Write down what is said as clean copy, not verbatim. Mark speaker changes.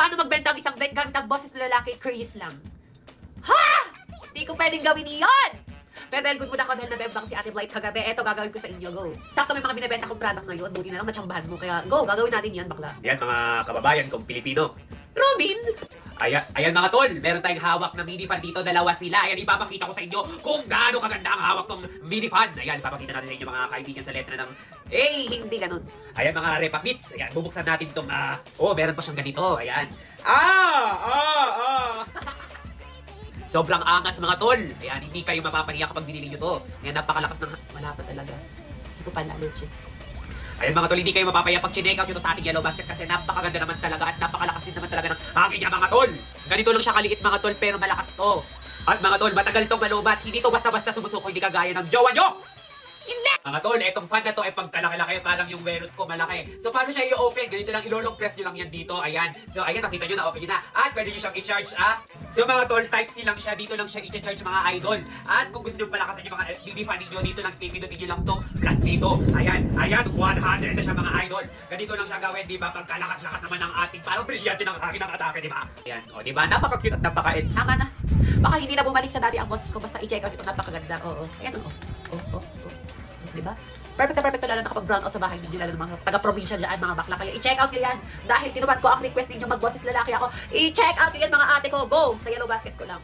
Speaker 1: Paano magbenta ang isang break gamit ang boses na lalaki? Chris lang. Ha? Hindi ko pwedeng gawin iyon! Pero dahil good mood ako dahil nabembang si Ate Blight kagabi, eto gagawin ko sa inyo, go. Sakto may mga binibenta kong product ngayon, buti na lang natsambahan mo, kaya go, gagawin natin yan, bakla.
Speaker 2: Yan mga kababayan kong Pilipino.
Speaker 1: Robin!
Speaker 2: Ayan mga tol, meron tayong hawak na minifan dito, dalawa sila. Ayan, ipapakita ko sa inyo kung gaano kaganda ang hawak ng minifan. Ayan, ipapakita natin sa inyo mga kaibigan sa letra ng
Speaker 1: Hindi ganun.
Speaker 2: Ayan mga repapits. Ayan, bubuksan natin itong, meron pa siyang ganito. Ayan. Sobrang angas mga tol. Ayan, hindi kayo mapapaniya kapag binili nyo to. Ayan, napakalakas ng malasa talaga. Hindi ko pala, leche. Ayan mga tol, hindi kayo mapapaya pag chinek out nyo to sa ating yellow basket kasi napakaganda naman talaga at napakalakas din naman talaga ng hangin niya mga tol. Ganito lang siya kaliit mga tol pero malakas to. At mga tol, matagal tong malubat. Hindi to basta-basta sumusuko, hindi kagaya ng jowa nyo. Hindi! Mga tol, etong fan na to ay pagkalaki-laki, parang yung werot ko malaki. So paano siya i-open? Ganito lang, ilolong press nyo lang yan dito. Ayan. So ayan, nakita nyo na, open nyo na. At pwede nyo siyang i-charge, So mga tol, type C lang siya. Dito lang siya i-charge mga idol. At kung gusto nyo palakasan yung mga FBB fan ninyo, dito lang, pipinutin nyo lang tong plus dito. Ayan, 100 na siya mga idol. Ganito lang siya gawin, di ba? Pagkalakas-lakas naman ng ating, parang brilyante ng aking ng atake, di ba? Ayan, o di ba? Napaka-cute at napaka-end.
Speaker 1: Tama na. Baka hindi na bumalik sa dati ang boses ko, basta i-check out ito, napakaganda. Oo. Ayan, Diba? Perfect na perfect lalo na kapag brown out sa bahay ninyo, lalo ng mga taga-probinsya dyan, mga bakla. Kaya i-check out nyo yan. Dahil tinupad ko ang request ninyo mag-boses lalaki ako. I-check out nyo yan mga ate ko. Go! Sa yellow basket ko lang.